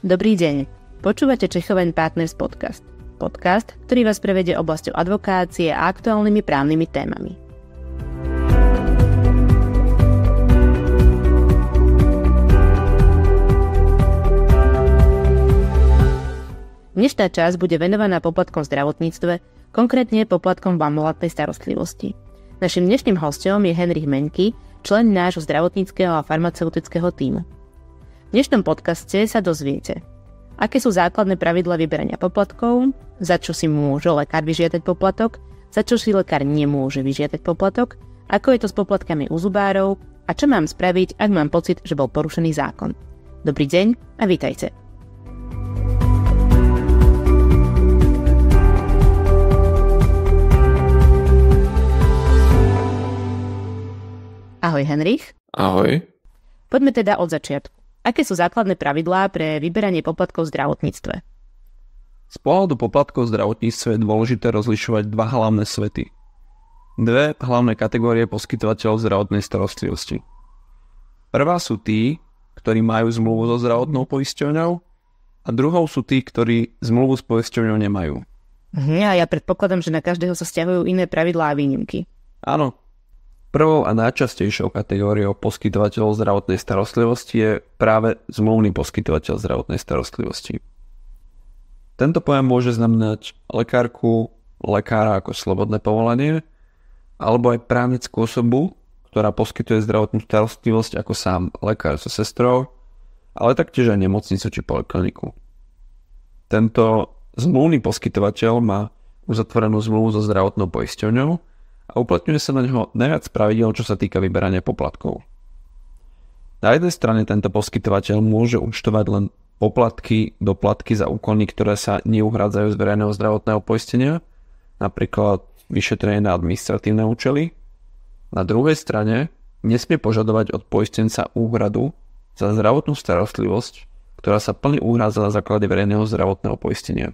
Dobrý deň. Počúvate Čechov & Partners podcast. Podcast, ktorý vás prevedie oblasťou advokácie a aktuálnymi právnymi témami. Dnešná časť bude venovaná poplatkom v zdravotníctve, konkrétne poplatkom v ambulantnej starostlivosti. Naším dnešným hosťom je Henrich Meňky, člen nášho zdravotníckeho a farmaceutického tímu. V dnešnom podcaste sa dozviete, aké sú základné pravidlá vyberania poplatkov, za čo si môže lekár vyžiadať poplatok, za čo si lekár nemôže vyžiadať poplatok, ako je to s poplatkami u zubárov a čo mám spraviť, ak mám pocit, že bol porušený zákon. Dobrý deň a vítajte. Ahoj Henrich. Ahoj. Poďme teda od začiatku. Aké sú základné pravidlá pre vyberanie poplatkov v zdravotníctve? Z pohľadu poplatkov v zdravotníctve je dôležité rozlišovať dva hlavné svety. Dve hlavné kategórie poskytovateľov zdravotnej starostlivosti. Prvá sú tí, ktorí majú zmluvu so zdravotnou poisťovňou, a druhou sú tí, ktorí zmluvu s poisťovňou nemajú. A ja predpokladám, že na každého sa sťahujú iné pravidlá a výnimky. Áno. Prvou a najčastejšou kategóriou poskytovateľov zdravotnej starostlivosti je práve zmluvný poskytovateľ zdravotnej starostlivosti. Tento pojem môže znamenať lekárku, lekára ako slobodné povolanie, alebo aj právnickú osobu, ktorá poskytuje zdravotnú starostlivosť ako sám lekár so sestrou, ale taktiež aj nemocnicu či polikliniku. Tento zmluvný poskytovateľ má uzatvorenú zmluvu so zdravotnou poisťovňou a uplatňuje sa na neho najviac pravidiel, čo sa týka vyberania poplatkov. Na jednej strane tento poskytovateľ môže účtovať len poplatky, doplatky za úkony, ktoré sa neuhrádzajú z verejného zdravotného poistenia, napríklad vyšetrenie na administratívne účely. Na druhej strane nesmie požadovať od poistenca úhradu za zdravotnú starostlivosť, ktorá sa plne uhrádza na základe verejného zdravotného poistenia.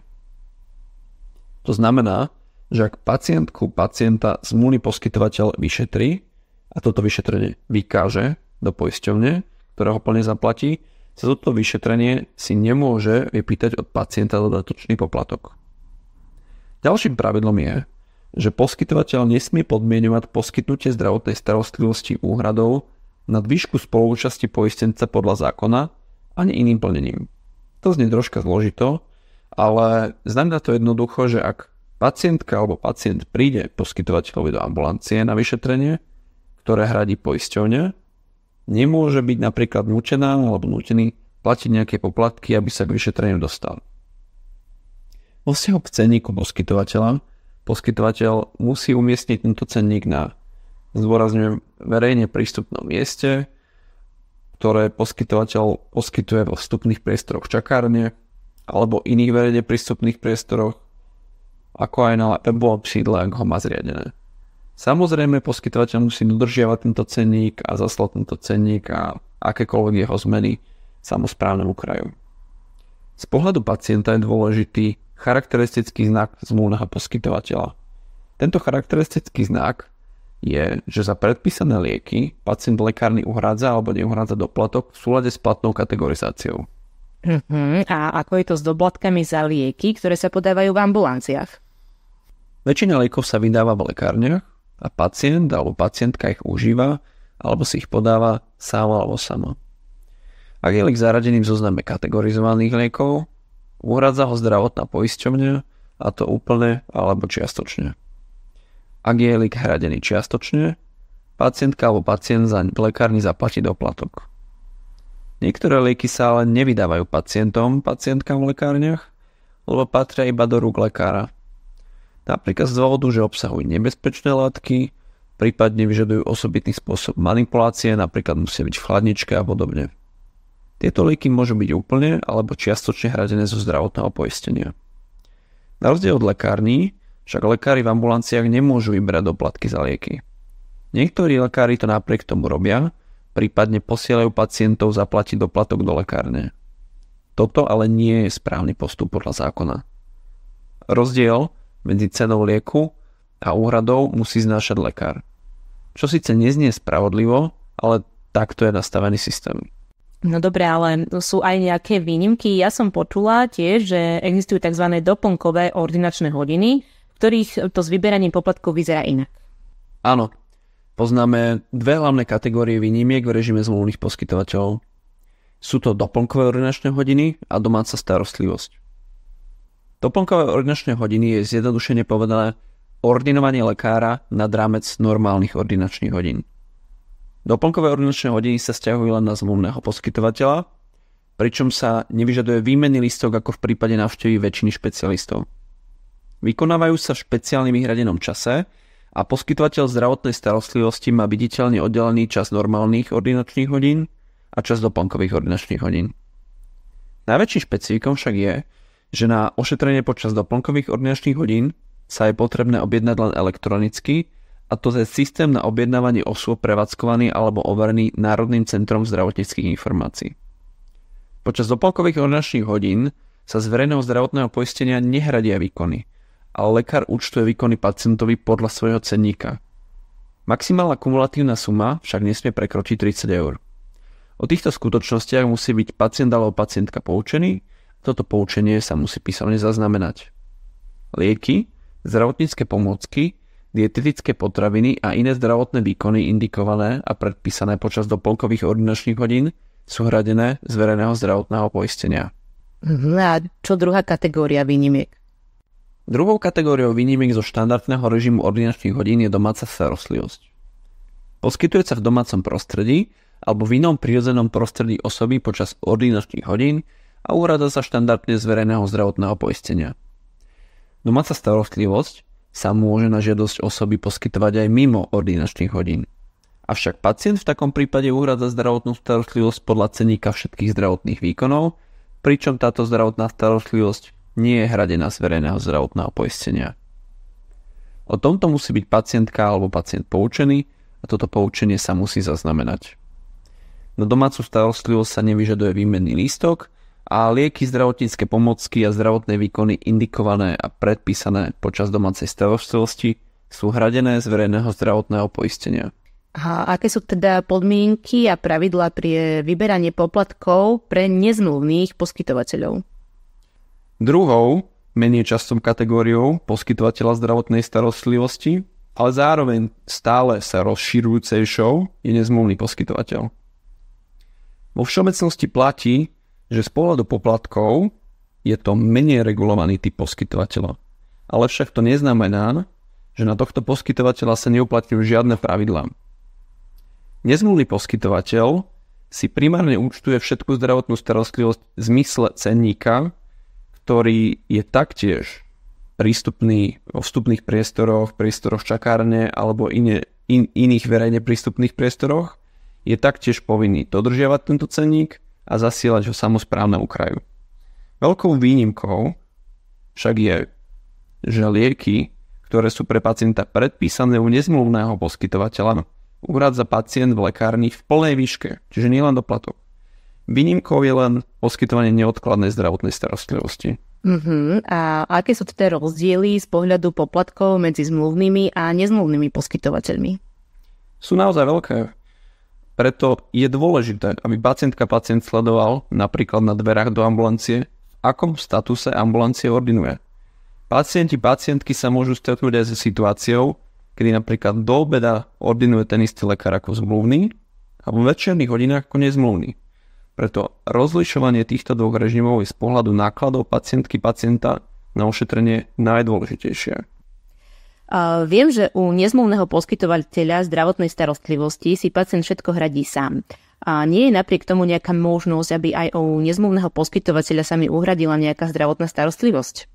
To znamená, že ak pacienta zmluvný poskytovateľ vyšetrí a toto vyšetrenie vykáže do poisťovne, ktorá ho plne zaplatí, za toto vyšetrenie si nemôže vypýtať od pacienta dodatočný poplatok. Ďalším pravidlom je, že poskytovateľ nesmie podmieňovať poskytnutie zdravotnej starostlivosti úhradou nad výšku spoluúčasti poistenca podľa zákona ani iným plnením. To znie troška zložito, ale znamená to jednoducho, že ak pacientka alebo pacient príde poskytovateľovi do ambulancie na vyšetrenie, ktoré hradí poisťovňa, nemôže byť napríklad nútená alebo nútený platiť nejaké poplatky, aby sa k vyšetreniu dostal. Vo vzťahu k cenníku poskytovateľa, poskytovateľ musí umiestniť tento cenník na, zdôrazňujem, verejne prístupnom mieste, ktoré poskytovateľ poskytuje vo vstupných priestoroch čakárne alebo iných verejne prístupných priestoroch, ako aj na webovom sídle, ak ho má zriadené. Samozrejme, poskytovateľ musí dodržiavať tento cenník a zaslať tento cenník a akékoľvek jeho zmeny samosprávnemu kraju. Z pohľadu pacienta je dôležitý charakteristický znak zmluvného poskytovateľa. Tento charakteristický znak je, že za predpísané lieky pacient lekárny uhrádza alebo neuhrádza doplatok v súlade s platnou kategorizáciou. A ako je to s doplatkami za lieky, ktoré sa podávajú v ambulanciách? Väčšina liekov sa vydáva v lekárniach a pacient alebo pacientka ich užíva alebo si ich podáva sám alebo sama. Ak je liek zaradený v zozname kategorizovaných liekov, uhrádza ho zdravotná poisťovňa, a to úplne alebo čiastočne. Ak je liek hradený čiastočne, pacientka alebo pacient za v lekárni zaplatí doplatok. Niektoré lieky sa ale nevydávajú pacientkám v lekárniach, lebo patria iba do rúk lekára. Napríklad z dôvodu, že obsahujú nebezpečné látky, prípadne vyžadujú osobitný spôsob manipulácie, napríklad musia byť v chladničke a podobne. Tieto lieky môžu byť úplne alebo čiastočne hradené zo zdravotného poistenia. Na rozdiel od lekární, však lekári v ambulanciách nemôžu vyberať doplatky za lieky. Niektorí lekári to napriek tomu robia, prípadne posielajú pacientov zaplatiť doplatok do lekárne. Toto ale nie je správny postup podľa zákona. Rozdiel medzi cenou lieku a úhradou musí znášať lekár. Čo síce neznie spravodlivo, ale takto je nastavený systém. No dobre, ale sú aj nejaké výnimky. Ja som počula tiež, že existujú tzv. Doplnkové ordinačné hodiny, v ktorých to s vyberaním poplatkov vyzerá inak. Áno, poznáme dve hlavné kategórie výnimiek v režime zmluvných poskytovateľov. Sú to doplnkové ordinačné hodiny a domáca starostlivosť. Doplnkové ordinačné hodiny je zjednodušene povedané ordinovanie lekára nad rámec normálnych ordinačných hodín. Doplnkové ordinačné hodiny sa sťahujú len na zmluvného poskytovateľa, pričom sa nevyžaduje výmenný lístok ako v prípade návštevy väčšiny špecialistov. Vykonávajú sa v špeciálne vyhradenom čase a poskytovateľ zdravotnej starostlivosti má viditeľne oddelený čas normálnych ordinačných hodín a čas doplnkových ordinačných hodín. Najväčším špecifikom však je, že na ošetrenie počas doplnkových ordinačných hodín sa je potrebné objednať len elektronicky, a to je systém na objednávanie osôb prevádzkovaný alebo overený Národným centrom zdravotníckych informácií. Počas doplnkových ordinačných hodín sa z verejného zdravotného poistenia nehradia výkony, ale lekár účtuje výkony pacientovi podľa svojho cenníka. Maximálna kumulatívna suma však nesmie prekročiť 30 eur. O týchto skutočnostiach musí byť pacient alebo pacientka poučený, a toto poučenie sa musí písomne zaznamenať. Lieky, zdravotnícke pomôcky, dietetické potraviny a iné zdravotné výkony indikované a predpísané počas doplnkových ordinačných hodín sú hradené z verejného zdravotného poistenia. A čo druhá kategória výnimiek? Druhou kategóriou výnimiek zo štandardného režimu ordinačných hodín je domáca starostlivosť. Poskytuje sa v domácom prostredí alebo v inom prirodzenom prostredí osoby počas ordinačných hodín a uhradza sa štandardne z verejného zdravotného poistenia. Domáca starostlivosť sa môže na žiadosť osoby poskytovať aj mimo ordinačných hodín. Avšak pacient v takom prípade uhradza zdravotnú starostlivosť podľa cenníka všetkých zdravotných výkonov, pričom táto zdravotná starostlivosť nie je hradená z verejného zdravotného poistenia. O tomto musí byť pacientka alebo pacient poučený a toto poučenie sa musí zaznamenať. Na domácu starostlivosť sa nevyžaduje výmenný lístok a lieky, zdravotnícke pomôcky a zdravotné výkony indikované a predpísané počas domácej starostlivosti sú hradené z verejného zdravotného poistenia. A aké sú teda podmienky a pravidlá pri vyberanie poplatkov pre nezmluvných poskytovateľov? Druhou, menej častou kategóriou poskytovateľa zdravotnej starostlivosti, ale zároveň stále sa rozširujúcejšou, je nezmluvný poskytovateľ. Vo všeobecnosti platí, že z pohľadu poplatkov je to menej regulovaný typ poskytovateľa. Ale však to neznamená, že na tohto poskytovateľa sa neuplatňujú žiadne pravidlá. Nezmluvný poskytovateľ si primárne účtuje všetku zdravotnú starostlivosť v zmysle cenníka, ktorý je taktiež prístupný vo vstupných priestoroch čakárne alebo iných verejne prístupných priestoroch, je taktiež povinný dodržiavať tento cenník a zasielať ho samosprávnemu kraju. Veľkou výnimkou však je, že lieky, ktoré sú pre pacienta predpísané u nezmluvného poskytovateľa, uhradza pacient v lekárni v plnej výške, čiže nielen doplatok. Výnimkou je len poskytovanie neodkladnej zdravotnej starostlivosti. A aké sú teda rozdiely z pohľadu poplatkov medzi zmluvnými a nezmluvnými poskytovateľmi? Sú naozaj veľké. Preto je dôležité, aby pacient sledoval napríklad na dverách do ambulancie, v akom statuse ambulancie ordinuje. Pacientky sa môžu stretnúť aj so situáciou, kedy napríklad do obeda ordinuje ten istý lekár ako zmluvný a vo večerných hodinách ako nezmluvný. Preto rozlišovanie týchto dvoch režimov je z pohľadu nákladov pacienta na ošetrenie najdôležitejšie. Viem, že u nezmluvného poskytovateľa zdravotnej starostlivosti si pacient všetko hradí sám. A nie je napriek tomu nejaká možnosť, aby aj u nezmluvného poskytovateľa sa mi uhradila nejaká zdravotná starostlivosť?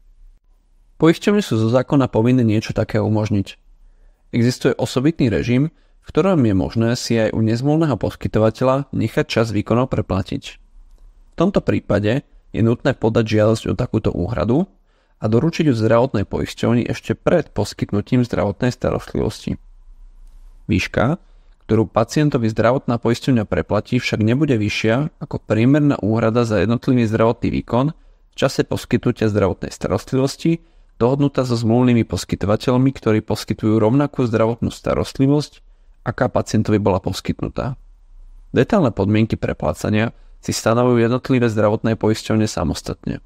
Poisťovne sú zo zákona povinné niečo také umožniť. Existuje osobitný režim, v ktorom je možné si aj u nezmluvného poskytovateľa nechať čas výkonov preplatiť. V tomto prípade je nutné podať žiadosť o takúto úhradu a doručiť ju zdravotnej poisťovni ešte pred poskytnutím zdravotnej starostlivosti. Výška, ktorú pacientovi zdravotná poisťovňa preplatí, však nebude vyššia ako priemerná úhrada za jednotlivý zdravotný výkon v čase poskytnutia zdravotnej starostlivosti, dohodnutá so zmluvnými poskytovateľmi, ktorí poskytujú rovnakú zdravotnú starostlivosť, aká pacientovi bola poskytnutá. Detailné podmienky preplácania si stanovujú jednotlivé zdravotné poisťovne samostatne.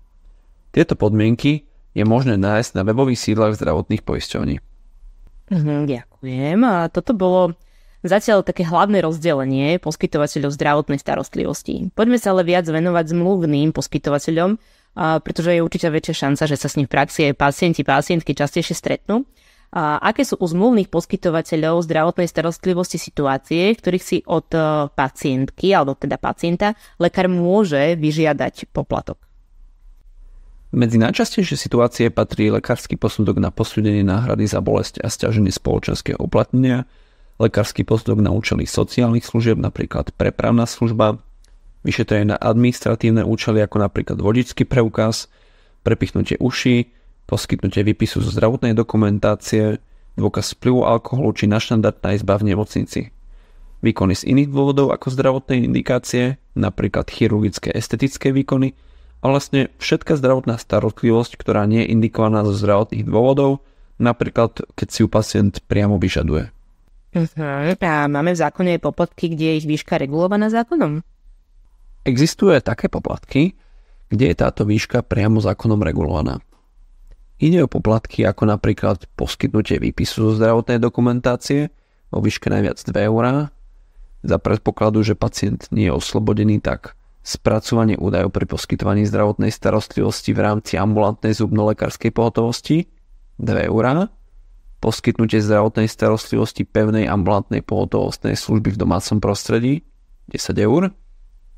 Tieto podmienky je možné nájsť na webových sídlach zdravotných poisťovní. Ďakujem. A toto bolo zatiaľ také hlavné rozdelenie poskytovateľov zdravotnej starostlivosti. Poďme sa ale viac venovať zmluvným poskytovateľom, pretože je určite väčšia šanca, že sa s ním v praxi aj pacientky častejšie stretnú. A aké sú u zmluvných poskytovateľov zdravotnej starostlivosti situácie, v ktorých si od pacientky, alebo teda pacienta, lekár môže vyžiadať poplatok? Medzi najčastejšie situácie patrí lekársky posudok na posúdenie náhrady za bolesť a sťaženie spoločenského uplatnenia, lekársky posudok na účely sociálnych služieb, napríklad prepravná služba, vyšetrenie na administratívne účely, ako napríklad vodičský preukaz, prepichnutie uší, poskytnutie výpisu zo zdravotnej dokumentácie, dôkaz vplyvu alkoholu či nadštandardná izba v nemocnici. Výkony z iných dôvodov ako zdravotnej indikácie, napríklad chirurgické estetické výkony, a vlastne všetká zdravotná starostlivosť, ktorá nie je indikovaná zo zdravotných dôvodov, napríklad keď si ju pacient priamo vyžaduje. A máme v zákone aj poplatky, kde je ich výška regulovaná zákonom? Existuje také poplatky, kde je táto výška priamo zákonom regulovaná. Ide o poplatky ako napríklad poskytnutie výpisu zo zdravotnej dokumentácie vo výške najviac 2 eurá, za predpokladu, že pacient nie je oslobodený, tak spracovanie údajov pri poskytovaní zdravotnej starostlivosti v rámci ambulantnej zubnolekárskej pohotovosti 2 eurá, poskytnutie zdravotnej starostlivosti pevnej ambulantnej pohotovostnej služby v domácom prostredí 10 eur,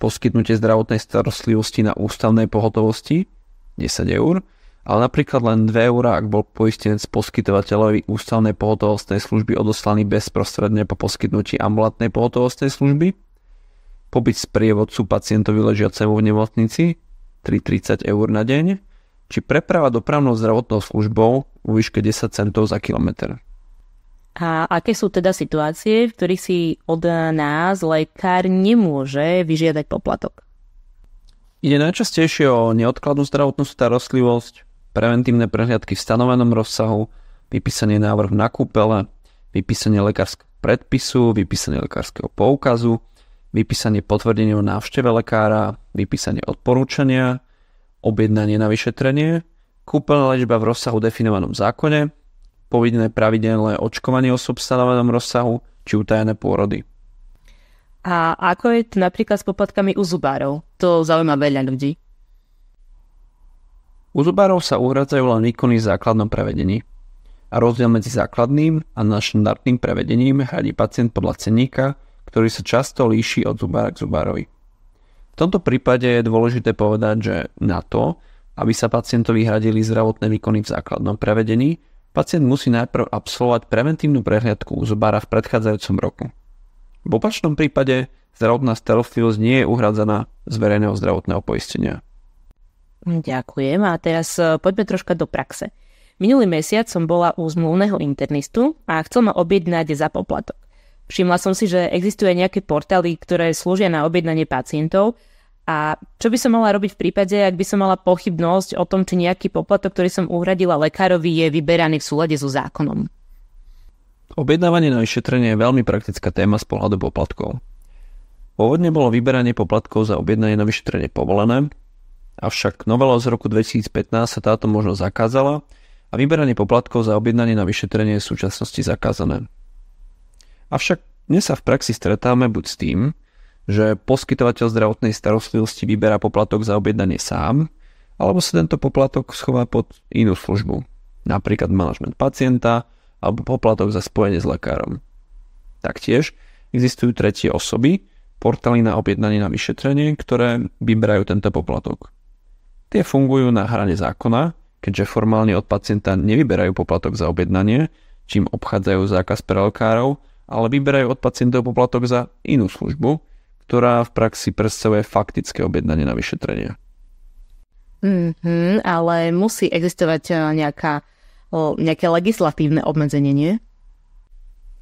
poskytnutie zdravotnej starostlivosti na ústavnej pohotovosti 10 eur, ale napríklad len 2 eurá, ak bol poistenec poskytovateľovi ústavnej pohotovostnej služby odoslaný bezprostredne po poskytnutí ambulantnej pohotovostnej služby, pobyt sprievodcu pacientovi ležiacemu v nemocnici 3,30 eur na deň, či preprava dopravnou zdravotnou službou vo výške 10 centov za kilometr. A aké sú teda situácie, v ktorých si od nás lekár nemôže vyžiadať poplatok? Ide najčastejšie o neodkladnú zdravotnú starostlivosť, preventívne prehliadky v stanovenom rozsahu, vypísanie návrhu na kúpele, vypísanie lekárskeho predpisu, vypísanie lekárskeho poukazu, vypísanie potvrdenia o návšteve lekára, vypísanie odporúčania, objednanie na vyšetrenie, kúpeľná liečba v rozsahu definovanom zákone, povinné pravidelné očkovanie osôb v stanovenom rozsahu či utajené pôrody. A ako je to napríklad s poplatkami u zubárov? To zaujíma veľa ľudí. U zubárov sa uhradzajú len výkony v základnom prevedení a rozdiel medzi základným a nadštandardným prevedením hradí pacient podľa cenníka, ktorý sa často líši od zubára k zubárovi. V tomto prípade je dôležité povedať, že na to, aby sa pacientovi hradili zdravotné výkony v základnom prevedení, pacient musí najprv absolvovať preventívnu prehliadku u zubára v predchádzajúcom roku. V opačnom prípade zdravotná starostlivosť nie je uhradzaná z verejného zdravotného poistenia. Ďakujem a teraz poďme troška do praxe. Minulý mesiac som bola u zmluvného internistu a chcel ma objednať za poplatok. Všimla som si, že existuje nejaké portály, ktoré slúžia na objednanie pacientov a čo by som mala robiť v prípade, ak by som mala pochybnosť o tom, či nejaký poplatok, ktorý som uhradila lekárovi, je vyberaný v súlade so zákonom. Objednávanie na vyšetrenie je veľmi praktická téma z pohľadu poplatkov. Pôvodne bolo vyberanie poplatkov za objednanie na vyšetrenie povolené, avšak novelou z roku 2015 sa táto možnosť zakázala a vyberanie poplatkov za objednanie na vyšetrenie je v súčasnosti zakázané. Avšak dnes sa v praxi stretávame buď s tým, že poskytovateľ zdravotnej starostlivosti vyberá poplatok za objednanie sám, alebo sa tento poplatok schová pod inú službu, napríklad manažment pacienta alebo poplatok za spojenie s lekárom. Taktiež existujú tretie osoby, portály na objednanie na vyšetrenie, ktoré vyberajú tento poplatok. Tie fungujú na hrane zákona, keďže formálne od pacienta nevyberajú poplatok za objednanie, čím obchádzajú zákaz pre lekárov, ale vyberajú od pacientov poplatok za inú službu, ktorá v praxi predstavuje faktické objednanie na vyšetrenie. Ale musí existovať nejaké legislatívne obmedzenie, nie?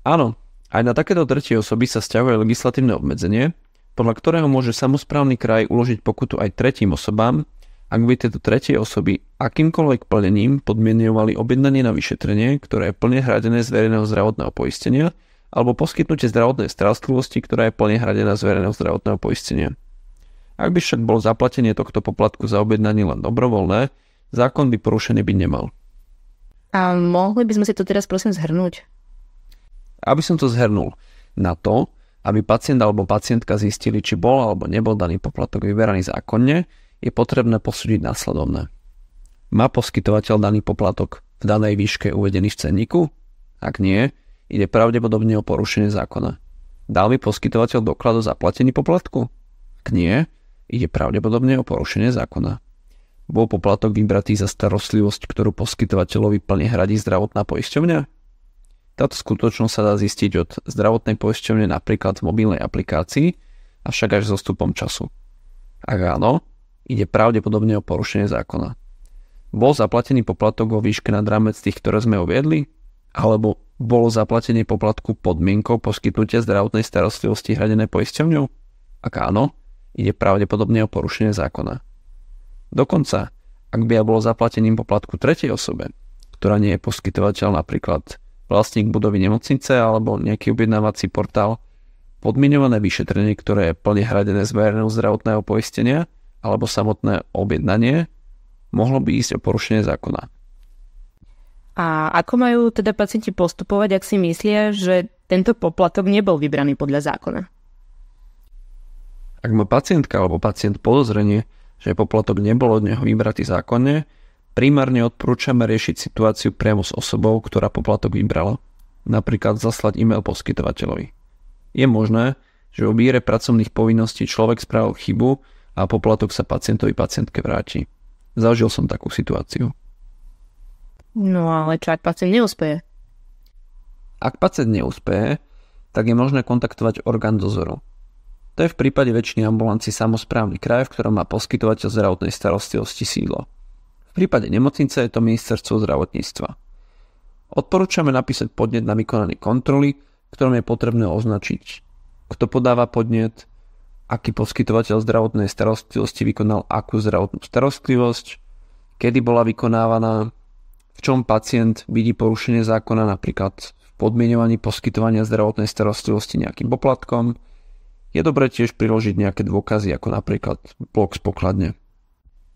Áno, aj na takéto tretie osoby sa sťahuje legislatívne obmedzenie, podľa ktorého môže samosprávny kraj uložiť pokutu aj tretím osobám, ak by tieto tretie osoby akýmkoľvek plnením podmieňovali objednanie na vyšetrenie, ktoré je plne hradené z verejného zdravotného poistenia, alebo poskytnutie zdravotnej starostlivosti, ktorá je plne hradená z verejného zdravotného poistenia. Ak by však bolo zaplatenie tohto poplatku za objednanie len dobrovoľné, zákon by porušený byť nemal. A mohli by sme si to teraz prosím zhrnúť? Aby som to zhrnul, na to, aby pacient alebo pacientka zistili, či bol alebo nebol daný poplatok vyberaný zákonne, je potrebné posúdiť následovné. Má poskytovateľ daný poplatok v danej výške uvedený v cenníku? Ak nie, ide pravdepodobne o porušenie zákona. Dal mi poskytovateľ doklad o zaplatení poplatku? Ak nie, ide pravdepodobne o porušenie zákona. Bol poplatok vybratý za starostlivosť, ktorú poskytovateľovi plne hradí zdravotná poisťovňa? Táto skutočnosť sa dá zistiť od zdravotnej poisťovne napríklad v mobilnej aplikácii, avšak až s odstupom času. Ak áno, ide pravdepodobne o porušenie zákona. Bol zaplatený poplatok vo výške nad rámec tých, ktoré sme uviedli? Alebo bolo zaplatenie poplatku podmienkou poskytnutia zdravotnej starostlivosti hradené poisťovňou? Ak áno, ide pravdepodobne o porušenie zákona. Dokonca, ak by bolo zaplatením poplatku tretej osobe, ktorá nie je poskytovateľ, napríklad vlastník budovy nemocnice alebo nejaký objednávací portál, podmienované vyšetrenie, ktoré je plne hradené z verejného zdravotného poistenia alebo samotné objednanie, mohlo by ísť o porušenie zákona. A ako majú teda pacienti postupovať, ak si myslia, že tento poplatok nebol vybraný podľa zákona? Ak má pacientka alebo pacient podozrenie, že poplatok nebol od neho vybratý zákonne, primárne odporúčame riešiť situáciu priamo s osobou, ktorá poplatok vybrala. Napríklad zaslať e-mail poskytovateľovi. Je možné, že o výbere pracovných povinností človek spravil chybu a poplatok sa pacientke vráti. Zažil som takú situáciu. No ale čo ak pacient neúspeje? Ak pacient neúspeje, tak je možné kontaktovať orgán dozoru. To je v prípade väčšiny ambulancií samosprávny kraj, v ktorom má poskytovateľ zdravotnej starostlivosti sídlo. V prípade nemocnice je to ministerstvo zdravotníctva. Odporúčame napísať podnet na vykonanie kontroly, v ktorom je potrebné označiť, kto podáva podnet, aký poskytovateľ zdravotnej starostlivosti vykonal akú zdravotnú starostlivosť, kedy bola vykonávaná, v čom pacient vidí porušenie zákona, napríklad v podmienovaní poskytovania zdravotnej starostlivosti nejakým poplatkom. Je dobré tiež priložiť nejaké dôkazy, ako napríklad blok z pokladne.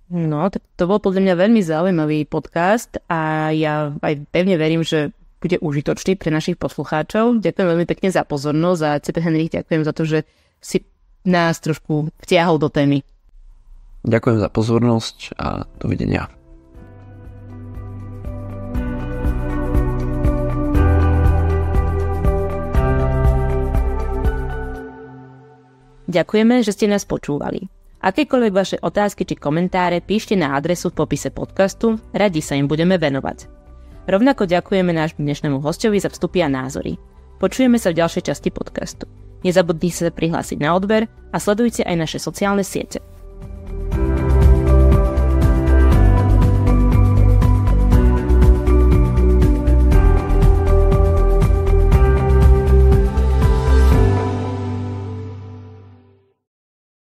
No, tak to bol podľa mňa veľmi zaujímavý podcast a ja aj pevne verím, že bude užitočný pre našich poslucháčov. Ďakujem veľmi pekne za pozornosť a C.P. Henrich, ďakujem za to, že si nás trošku vtiahol do témy. Ďakujem za pozornosť a dovidenia. Ďakujeme, že ste nás počúvali. Akékoľvek vaše otázky či komentáre píšte na adresu v popise podcastu, radi sa im budeme venovať. Rovnako ďakujeme nášmu dnešnému hosťovi za vstupy a názory. Počujeme sa v ďalšej časti podcastu. Nezabudnite sa prihlásiť na odber a sledujte aj naše sociálne siete.